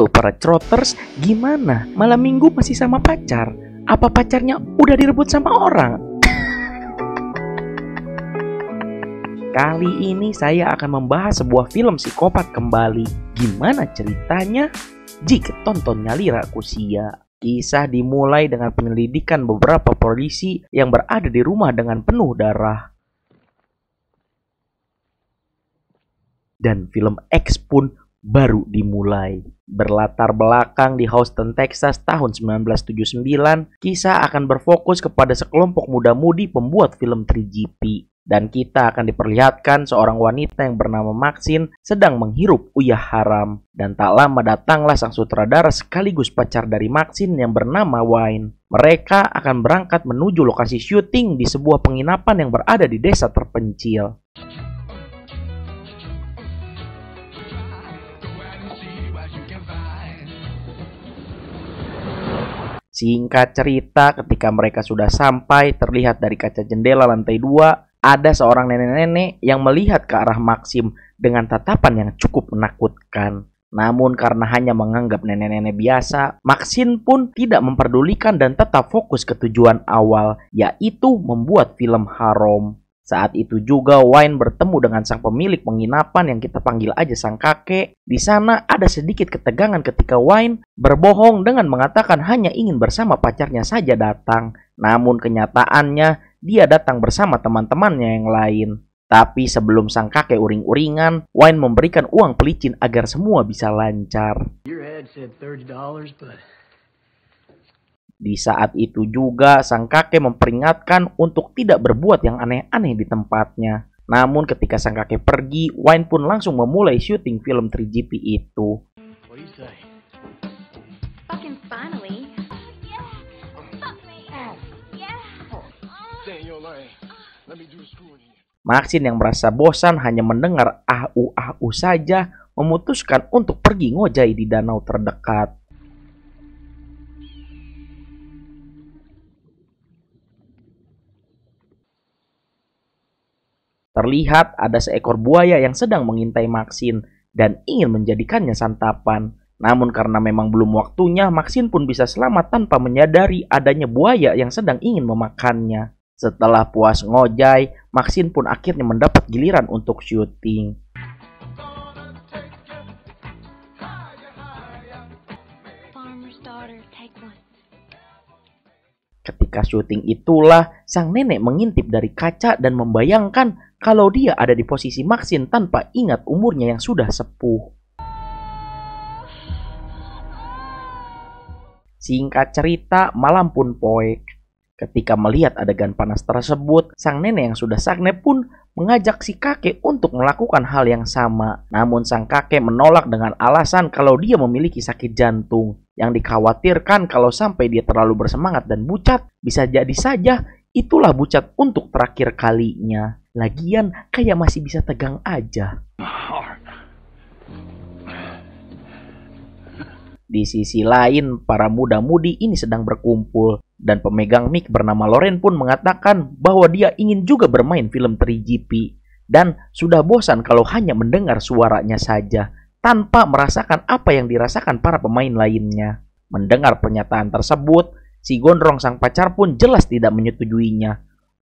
Halo para Troters, gimana? Malam minggu masih sama pacar? Apa pacarnya udah direbut sama orang? Kali ini saya akan membahas sebuah film psikopat kembali. Gimana ceritanya? Jika tontonnya Lira Kusia. Kisah dimulai dengan penyelidikan beberapa polisi yang berada di rumah dengan penuh darah. Dan film X pun baru dimulai. Berlatar belakang di Houston, Texas tahun 1979, kisah akan berfokus kepada sekelompok muda-mudi pembuat film 3GP. Dan kita akan diperlihatkan seorang wanita yang bernama Maxine sedang menghirup uyah haram. Dan tak lama datanglah sang sutradara sekaligus pacar dari Maxine yang bernama Wayne. Mereka akan berangkat menuju lokasi syuting di sebuah penginapan yang berada di desa terpencil. Singkat cerita, ketika mereka sudah sampai, terlihat dari kaca jendela lantai 2, ada seorang nenek-nenek yang melihat ke arah Maxim dengan tatapan yang cukup menakutkan. Namun karena hanya menganggap nenek-nenek biasa, Maxine pun tidak memperdulikan dan tetap fokus ke tujuan awal, yaitu membuat film haram. Saat itu juga Wayne bertemu dengan sang pemilik penginapan yang kita panggil aja sang kakek. Di sana ada sedikit ketegangan ketika Wayne berbohong dengan mengatakan hanya ingin bersama pacarnya saja datang. Namun kenyataannya dia datang bersama teman-temannya yang lain. Tapi sebelum sang kakek uring-uringan, Wayne memberikan uang pelicin agar semua bisa lancar. Di saat itu juga sang kakek memperingatkan untuk tidak berbuat yang aneh-aneh di tempatnya. Namun ketika sang kakek pergi, Wayne pun langsung memulai syuting film 3GP itu. Maxine yang merasa bosan hanya mendengar ahu-ahu saja, memutuskan untuk pergi ngojai di danau terdekat. Terlihat ada seekor buaya yang sedang mengintai Maxine dan ingin menjadikannya santapan. Namun karena memang belum waktunya, Maxine pun bisa selamat tanpa menyadari adanya buaya yang sedang ingin memakannya. Setelah puas ngojai, Maxine pun akhirnya mendapat giliran untuk syuting. Ketika syuting itulah, sang nenek mengintip dari kaca dan membayangkan kalau dia ada di posisi Maxine tanpa ingat umurnya yang sudah sepuh. Singkat cerita, malam pun poek. Ketika melihat adegan panas tersebut, sang nenek yang sudah sakne pun mengajak si kakek untuk melakukan hal yang sama. Namun sang kakek menolak dengan alasan kalau dia memiliki sakit jantung. Yang dikhawatirkan kalau sampai dia terlalu bersemangat dan bucat, bisa jadi saja itulah bucat untuk terakhir kalinya. Lagian kayak masih bisa tegang aja. Di sisi lain, para muda-mudi ini sedang berkumpul. Dan pemegang mic bernama Loren pun mengatakan bahwa dia ingin juga bermain film 3GP. Dan sudah bosan kalau hanya mendengar suaranya saja, tanpa merasakan apa yang dirasakan para pemain lainnya. Mendengar pernyataan tersebut, si gondrong sang pacar pun jelas tidak menyetujuinya.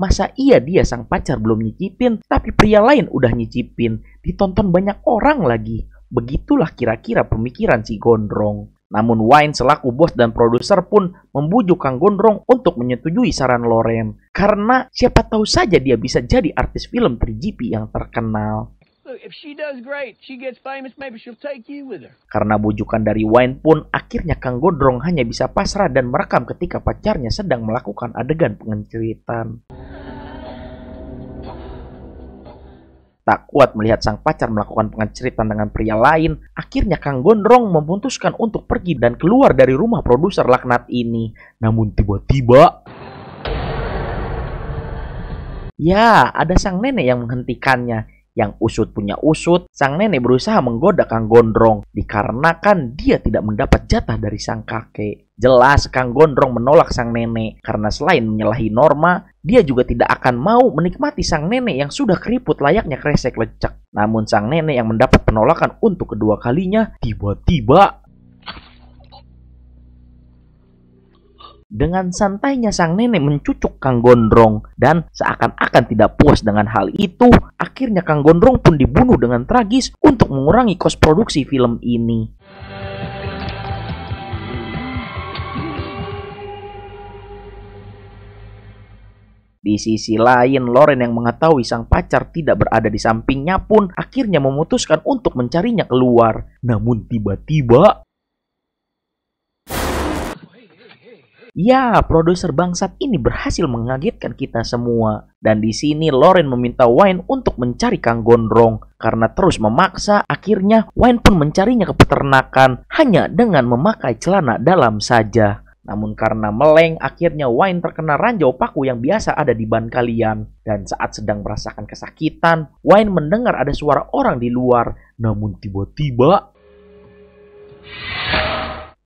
Masa iya dia sang pacar belum nyicipin, tapi pria lain udah nyicipin. Ditonton banyak orang lagi. Begitulah kira-kira pemikiran si gondrong. Namun Wayne selaku bos dan produser pun membujuk Kang Gondrong untuk menyetujui saran Loren. Karena siapa tahu saja dia bisa jadi artis film 3GP yang terkenal. Karena bujukan dari Wayne pun, akhirnya Kang Gondrong hanya bisa pasrah dan merekam ketika pacarnya sedang melakukan adegan pengenceritan. Tak kuat melihat sang pacar melakukan pengenceritan dengan pria lain, akhirnya Kang Gondrong memutuskan untuk pergi dan keluar dari rumah produser laknat ini. Namun tiba-tiba, ya, ada sang nenek yang menghentikannya. Yang usut punya usut, sang nenek berusaha menggoda Kang Gondrong dikarenakan dia tidak mendapat jatah dari sang kakek. Jelas Kang Gondrong menolak sang nenek karena selain menyalahi norma, dia juga tidak akan mau menikmati sang nenek yang sudah keriput layaknya kresek lecek. Namun sang nenek yang mendapat penolakan untuk kedua kalinya, tiba-tiba Dengan santainya sang nenek mencucuk Kang Gondrong, dan seakan-akan tidak puas dengan hal itu, akhirnya Kang Gondrong pun dibunuh dengan tragis untuk mengurangi kos produksi film ini. Di sisi lain, Loren yang mengetahui sang pacar tidak berada di sampingnya pun akhirnya memutuskan untuk mencarinya keluar. Namun tiba-tiba, ya, produser bangsat ini berhasil mengagetkan kita semua. Dan di sini Loren meminta Wayne untuk mencari Kang Gondrong. Karena terus memaksa, akhirnya Wayne pun mencarinya ke peternakan hanya dengan memakai celana dalam saja. Namun karena meleng, akhirnya Wayne terkena ranjau paku yang biasa ada di ban kalian. Dan saat sedang merasakan kesakitan, Wayne mendengar ada suara orang di luar. Namun tiba-tiba,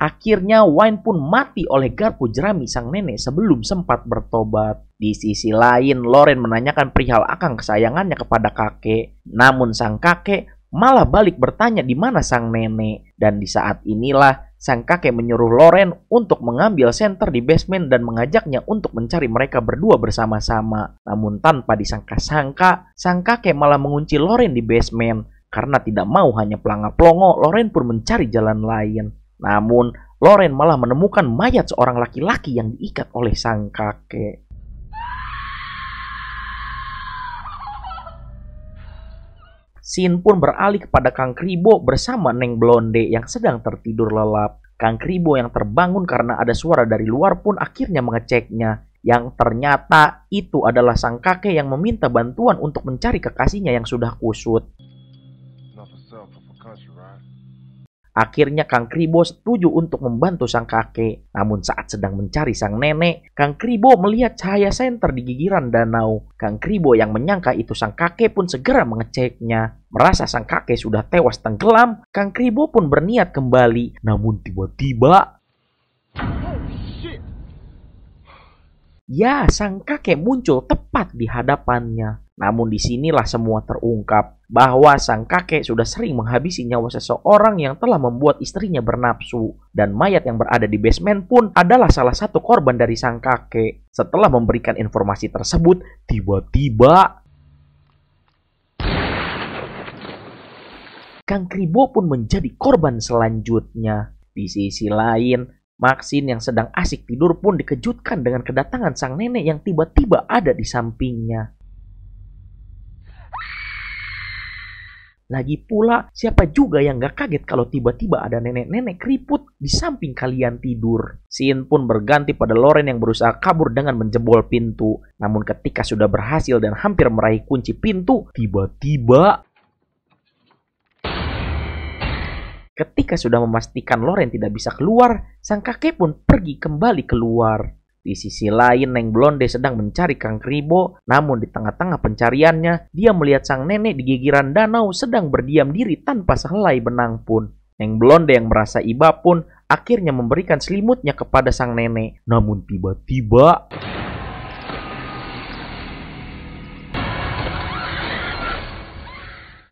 akhirnya Wayne pun mati oleh garpu jerami sang nenek sebelum sempat bertobat. Di sisi lain, Loren menanyakan perihal akang kesayangannya kepada kakek. Namun sang kakek malah balik bertanya di mana sang nenek. Dan di saat inilah, sang kakek menyuruh Loren untuk mengambil senter di basement dan mengajaknya untuk mencari mereka berdua bersama-sama. Namun tanpa disangka-sangka, sang kakek malah mengunci Loren di basement. Karena tidak mau hanya pelanga-pelongo, Loren pun mencari jalan lain. Namun, Loren malah menemukan mayat seorang laki-laki yang diikat oleh sang kakek. Scene pun beralih kepada Kang Kribo bersama Neng Blonde yang sedang tertidur lelap. Kang Kribo yang terbangun karena ada suara dari luar pun akhirnya mengeceknya. Yang ternyata itu adalah sang kakek yang meminta bantuan untuk mencari kekasihnya yang sudah kusut. Akhirnya Kang Kribo setuju untuk membantu sang kakek. Namun saat sedang mencari sang nenek, Kang Kribo melihat cahaya senter di gigiran danau. Kang Kribo yang menyangka itu sang kakek pun segera mengeceknya. Merasa sang kakek sudah tewas tenggelam, Kang Kribo pun berniat kembali. Namun tiba-tiba, ya, sang kakek muncul tepat di hadapannya. Namun disinilah semua terungkap bahwa sang kakek sudah sering menghabisi nyawa seseorang yang telah membuat istrinya bernafsu. Dan mayat yang berada di basement pun adalah salah satu korban dari sang kakek. Setelah memberikan informasi tersebut, tiba-tiba Kang Kribo pun menjadi korban selanjutnya. Di sisi lain, Maxine yang sedang asik tidur pun dikejutkan dengan kedatangan sang nenek yang tiba-tiba ada di sampingnya. Lagi pula, siapa juga yang gak kaget kalau tiba-tiba ada nenek-nenek keriput di samping kalian tidur. Scene pun berganti pada Loren yang berusaha kabur dengan menjebol pintu. Namun ketika sudah berhasil dan hampir meraih kunci pintu, tiba-tiba, ketika sudah memastikan Loren tidak bisa keluar, sang kakek pun pergi kembali keluar. Di sisi lain, Neng Blonde sedang mencari Kang Kribo. Namun di tengah-tengah pencariannya, dia melihat sang nenek di gigiran danau sedang berdiam diri tanpa sehelai benang pun. Neng Blonde yang merasa iba pun akhirnya memberikan selimutnya kepada sang nenek. Namun tiba-tiba,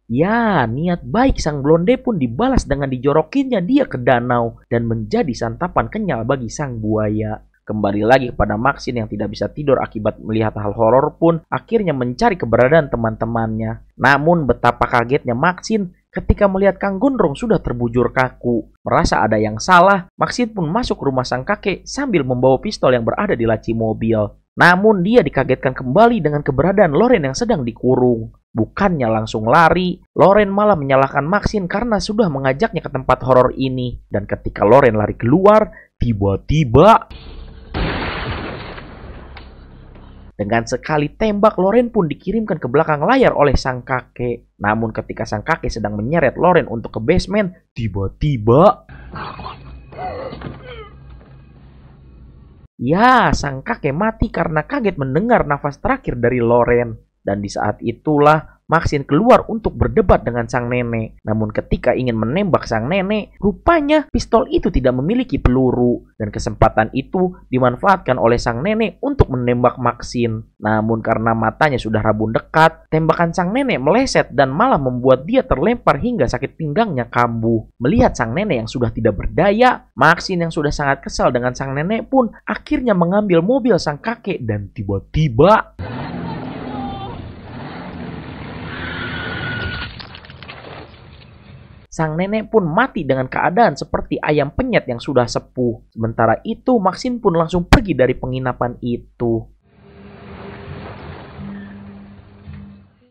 ya, niat baik sang Blonde pun dibalas dengan dijorokinnya dia ke danau dan menjadi santapan kenyal bagi sang buaya. Kembali lagi kepada Maxine yang tidak bisa tidur akibat melihat hal horor pun akhirnya mencari keberadaan teman-temannya. Namun betapa kagetnya Maxine ketika melihat Kang Gondrong sudah terbujur kaku. Merasa ada yang salah, Maxine pun masuk ke rumah sang kakek sambil membawa pistol yang berada di laci mobil. Namun dia dikagetkan kembali dengan keberadaan Loren yang sedang dikurung. Bukannya langsung lari, Loren malah menyalahkan Maxine karena sudah mengajaknya ke tempat horor ini. Dan ketika Loren lari keluar, tiba-tiba, dengan sekali tembak, Loren pun dikirimkan ke belakang layar oleh sang kakek. Namun ketika sang kakek sedang menyeret Loren untuk ke basement, tiba-tiba, ya, sang kakek mati karena kaget mendengar nafas terakhir dari Loren. Dan di saat itulah Maxine keluar untuk berdebat dengan sang nenek. Namun ketika ingin menembak sang nenek, rupanya pistol itu tidak memiliki peluru. Dan kesempatan itu dimanfaatkan oleh sang nenek untuk menembak Maxine. Namun karena matanya sudah rabun dekat, tembakan sang nenek meleset dan malah membuat dia terlempar hingga sakit pinggangnya kambuh. Melihat sang nenek yang sudah tidak berdaya, Maxine yang sudah sangat kesal dengan sang nenek pun akhirnya mengambil mobil sang kakek dan tiba-tiba sang nenek pun mati dengan keadaan seperti ayam penyet yang sudah sepuh. Sementara itu, Maxine pun langsung pergi dari penginapan itu.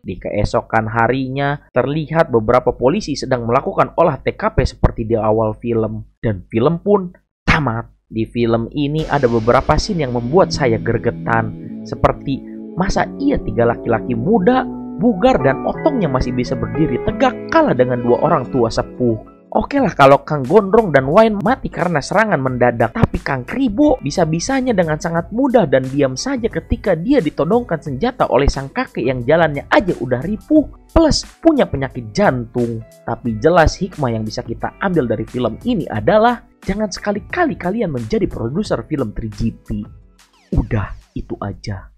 Di keesokan harinya, terlihat beberapa polisi sedang melakukan olah TKP seperti di awal film. Dan film pun tamat. Di film ini ada beberapa scene yang membuat saya gregetan. Seperti, masa iya 3 laki-laki muda, bugar dan otongnya masih bisa berdiri tegak kalah dengan 2 orang tua sepuh. Oke lah kalau Kang Gondrong dan Wayne mati karena serangan mendadak, tapi Kang Kribo bisa-bisanya dengan sangat mudah dan diam saja ketika dia ditodongkan senjata oleh sang kakek yang jalannya aja udah ripuh plus punya penyakit jantung. Tapi jelas hikmah yang bisa kita ambil dari film ini adalah jangan sekali-kali kalian menjadi produser film 3GP. Udah itu aja.